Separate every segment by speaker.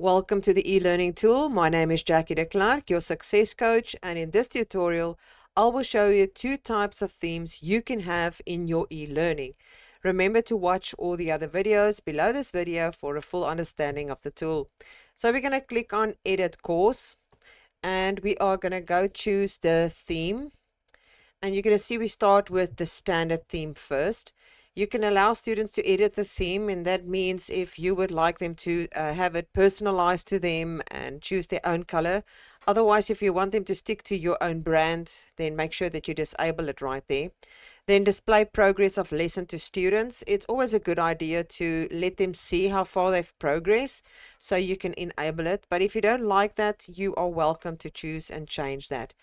Speaker 1: Welcome to the e-learning tool. My name is Jackie de Klerk, your success coach, and in this tutorial I will show you two types of themes you can have in your e-learning. Remember to watch all the other videos below this video for a full understanding of the tool. So we're going to click on edit course and we are going to go choose the theme, and you're going to see we start with the standard theme first. You can allow students to edit the theme, and that means if you would like them to have it personalized to them and choose their own color. Otherwise, if you want them to stick to your own brand, then make sure that you disable it right there. Then display progress of lesson to students. It's always a good idea to let them see how far they've progressed, so you can enable it. But if you don't like that, you are welcome to choose and change that.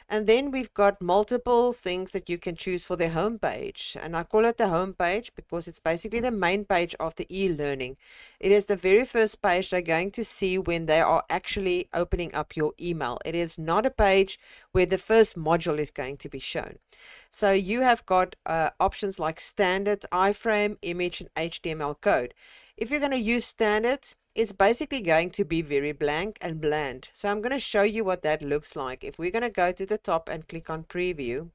Speaker 1: And then we've got multiple things that you can choose for the home page. And I call it the home page because it's basically the main page of the e-learning. It is the very first page they're going to see when they are actually opening up your email. It is not a page where the first module is going to be shown. So you have got options like standard, iframe, image, and HTML code. If you're going to use standard, it's basically going to be very blank and bland. So I'm going to show you what that looks like. If we're going to go to the top and click on preview,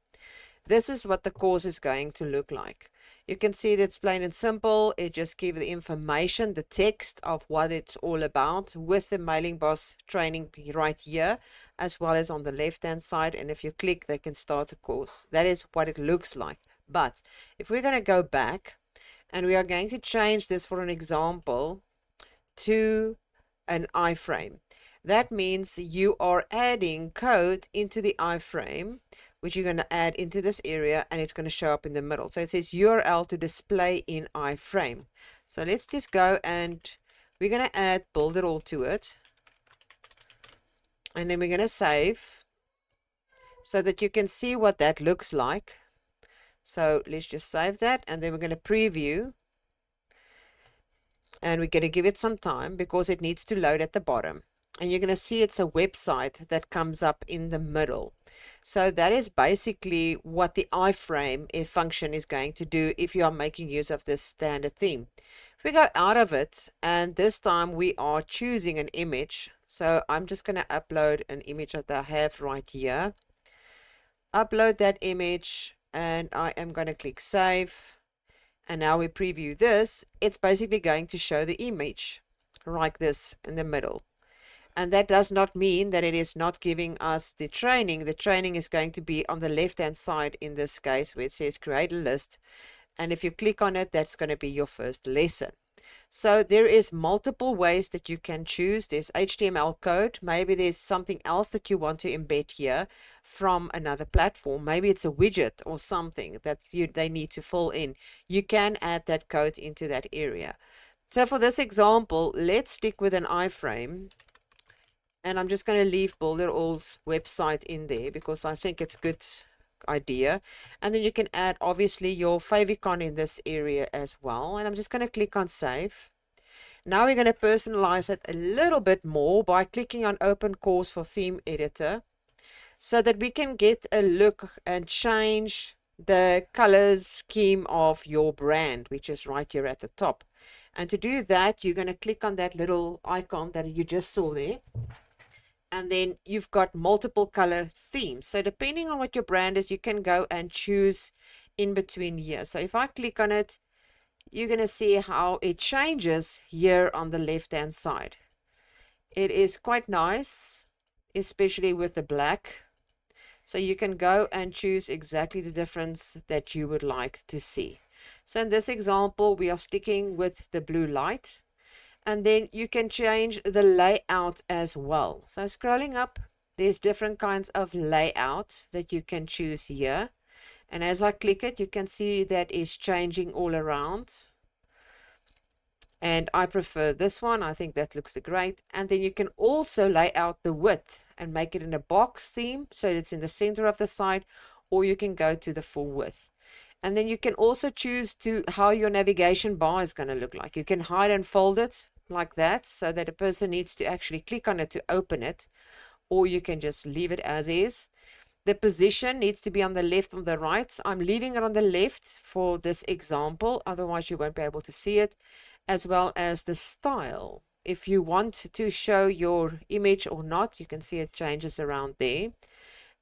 Speaker 1: this is what the course is going to look like. You can see that it's plain and simple. It just gives the information, the text of what it's all about, with the mailing boss training right here, as well as on the left hand side. And if you click, they can start the course. That is what it looks like. But if we're going to go back and we are going to change this for an example to an iframe. That means you are adding code into the iframe, which you're going to add into this area, and it's going to show up in the middle. So it says URL to display in iframe. So let's just go and we're going to add Builderall to it. And then we're going to save so that you can see what that looks like. So let's just save that, and then we're going to preview. And we're going to give it some time because it needs to load at the bottom. And you're going to see it's a website that comes up in the middle. So that is basically what the iframe function is going to do if you are making use of this standard theme. If we go out of it, and this time we are choosing an image. So I'm just going to upload an image that I have right here. Upload that image, and I am going to click save. And now we preview this. It's basically going to show the image like this in the middle. And that does not mean that it is not giving us the training. The training is going to be on the left hand side in this case, where it says create a list. And if you click on it, that's going to be your first lesson. So there is multiple ways that you can choose. There's HTML code. Maybe there's something else that you want to embed here from another platform. Maybe it's a widget or something that they need to fill in. You can add that code into that area. So for this example, let's stick with an iframe. And I'm just going to leave Builderall's website in there because I think it's good idea. And then you can add obviously your favicon in this area as well. And I'm just going to click on save. Now we're going to personalize it a little bit more by clicking on open course for theme editor, so that we can get a look and change the colors scheme of your brand, which is right here at the top. And to do that, you're going to click on that little icon that you just saw there. And then you've got multiple color themes. So depending on what your brand is, you can go and choose in between here. So if I click on it, you're going to see how it changes here on the left hand side. It is quite nice, especially with the black. So you can go and choose exactly the difference that you would like to see. So in this example, we are sticking with the blue light. And then you can change the layout as well. So scrolling up, there's different kinds of layout that you can choose here. And as I click it, you can see that is changing all around. And I prefer this one. I think that looks great. And then you can also lay out the width and make it in a box theme, so it's in the center of the site, or you can go to the full width. And then you can also choose to how your navigation bar is going to look like. You can hide and fold it like that, so that a person needs to actually click on it to open it, or you can just leave it as is. The position needs to be on the left or the right. I'm leaving it on the left for this example, otherwise you won't be able to see it, as well as the style. if you want to show your image or not. You can see it changes around there.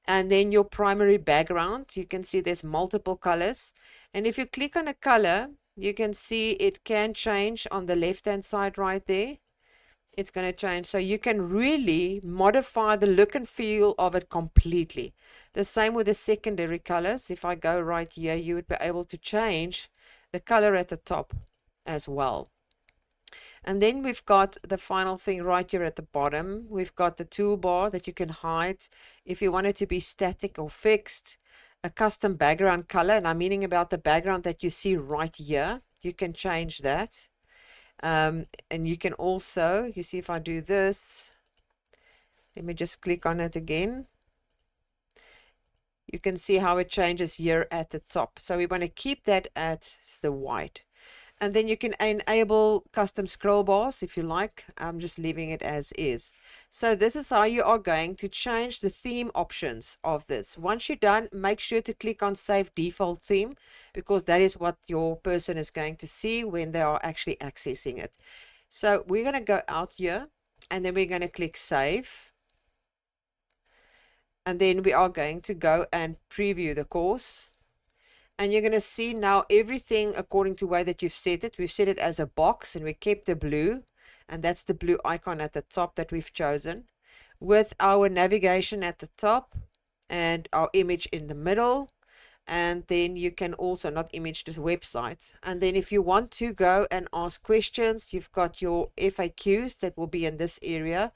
Speaker 1: And then your primary background, you can see there's multiple colors. And if you click on a color, you can see it can change on the left hand side right there. It's going to change. So you can really modify the look and feel of it completely. The same with the secondary colors. If I go right here, you would be able to change the color at the top as well. And then we've got the final thing right here at the bottom. We've got the toolbar that you can hide if you want it to be static or fixed. A custom background color, and I'm meaning about the background that you see right here. You can change that. And you can also, you see if I do this, let me just click on it again. You can see how it changes here at the top. So we want to keep that at the white. And then you can enable custom scroll bars if you like. I'm just leaving it as is. So this is how you are going to change the theme options of this. Once you're done, make sure to click on Save Default Theme, because that is what your person is going to see when they are actually accessing it. So we're going to go out here, and then we're going to click Save. And then we are going to go and preview the course. And you're going to see now everything according to the way that you've set it. We've set it as a box, and we kept the blue, and that's the blue icon at the top that we've chosen, with our navigation at the top and our image in the middle. And then you can also not image this website. And then if you want to go and ask questions, you've got your FAQs that will be in this area.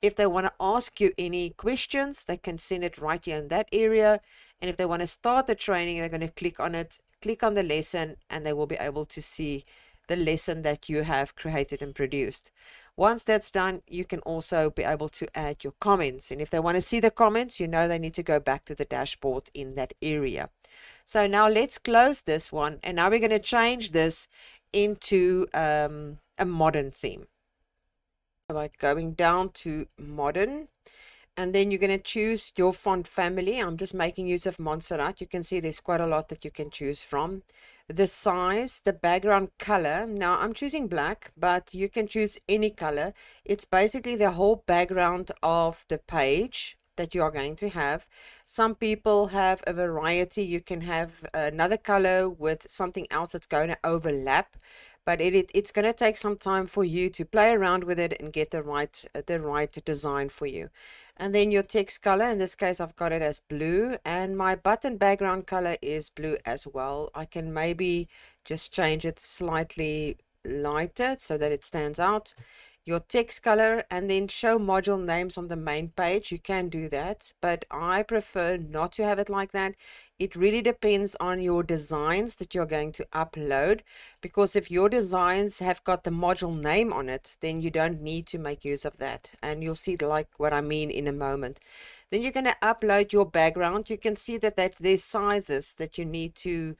Speaker 1: If they want to ask you any questions, they can send it right here in that area. And if they want to start the training, they're going to click on it, click on the lesson, and they will be able to see the lesson that you have created and produced. Once that's done, you can also be able to add your comments. And if they want to see the comments, you know they need to go back to the dashboard in that area. So now let's close this one. And now we're going to change this into a modern theme. By going down to modern, and then you're going to choose your font family. I'm just making use of Montserrat. You can see there's quite a lot that you can choose from. The size, the background color. Now I'm choosing black, but you can choose any color. It's basically the whole background of the page that you are going to have. Some people have a variety. You can have another color with something else that's going to overlap. But it's going to take some time for you to play around with it and get the right design for you. And then your text color, in this case I've got it as blue, and my button background color is blue as well. I can maybe just change it slightly lighter so that it stands out. Your text color, and then show module names on the main page. You can do that, but I prefer not to have it like that. It really depends on your designs that you're going to upload, because if your designs have got the module name on it, then you don't need to make use of that, and you'll see like what I mean in a moment. Then you're going to upload your background. You can see that there's sizes that you need to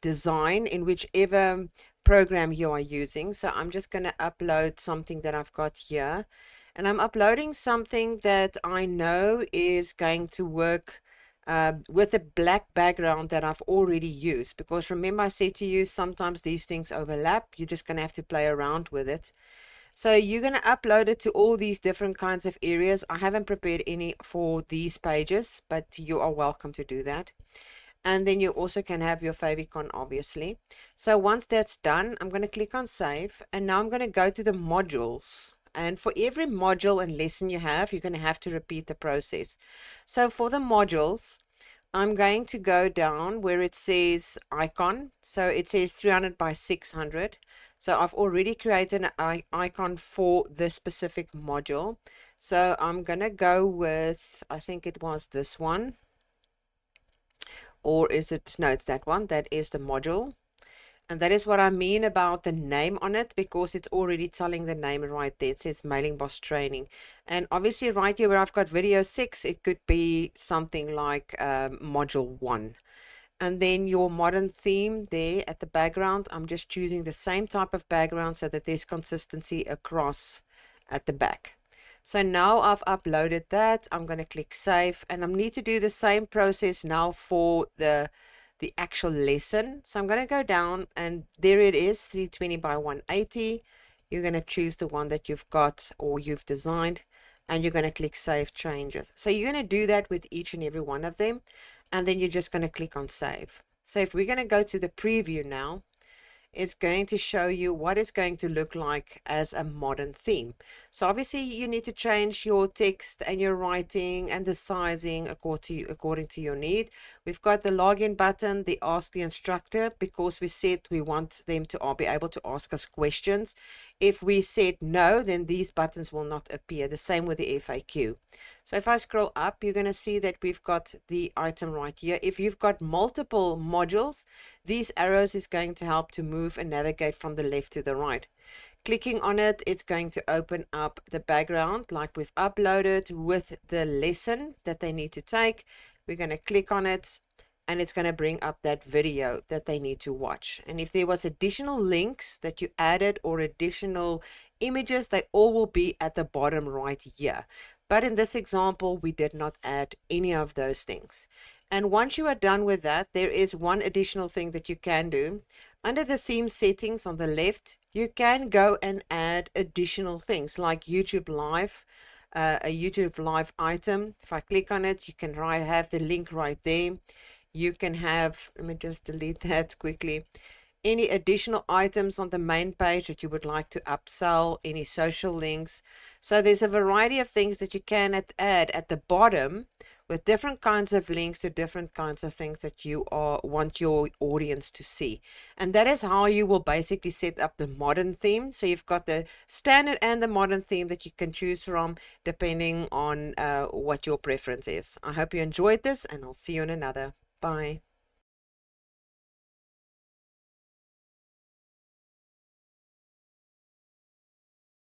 Speaker 1: design in whichever program you are using. So I'm just going to upload something that I've got here, and I'm uploading something that I know is going to work with a black background that I've already used, because remember I said to you sometimes these things overlap. You're just going to have to play around with it. So you're going to upload it to all these different kinds of areas. I haven't prepared any for these pages, but you are welcome to do that. And then you also can have your favicon, obviously. So once that's done, I'm going to click on save, and now I'm going to go to the modules. And for every module and lesson you have, you're going to have to repeat the process. So for the modules, I'm going to go down where it says icon. So it says 300 by 600. So I've already created an icon for this specific module. So I'm going to go with, I think it was this one. Or is it, no, it's that one. That is the module. And that is what I mean about the name on it, because it's already telling the name right there. It says Mailing Boss Training. And obviously right here where I've got video 6, it could be something like module 1. And then your modern theme there at the background, I'm just choosing the same type of background so that there's consistency across at the back. So now I've uploaded that. I'm going to click save, and I need to do the same process now for the actual lesson. So I'm going to go down, and there it is, 320 by 180. You're going to choose the one that you've got or you've designed, and you're going to click Save Changes. So you're going to do that with each and every one of them, and then you're just going to click on Save. So if we're going to go to the preview now, it's going to show you what it's going to look like as a modern theme. So obviously you need to change your text and your writing and the sizing according to your need. We've got the login button, the ask the instructor, because we said we want them to be able to ask us questions. If we said no, then these buttons will not appear. The same with the FAQ. So if I scroll up, you're going to see that we've got the item right here. If you've got multiple modules, these arrows is going to help to move and navigate from the left to the right. Clicking on it, it's going to open up the background like we've uploaded with the lesson that they need to take. We're going to click on it, and it's going to bring up that video that they need to watch. And if there was additional links that you added or additional images, they all will be at the bottom right here. But in this example, we did not add any of those things. And once you are done with that, there is one additional thing that you can do. Under the theme settings on the left, you can go and add additional things like YouTube Live, a YouTube Live item. If I click on it, you can have the link right there. You can have, let me just delete that quickly, any additional items on the main page that you would like to upsell, any social links. So there's a variety of things that you can add at the bottom with different kinds of links to different kinds of things that you want your audience to see. And that is how you will basically set up the modern theme. So you've got the standard and the modern theme that you can choose from depending on what your preference is. I hope you enjoyed this, and I'll see you in another. Bye.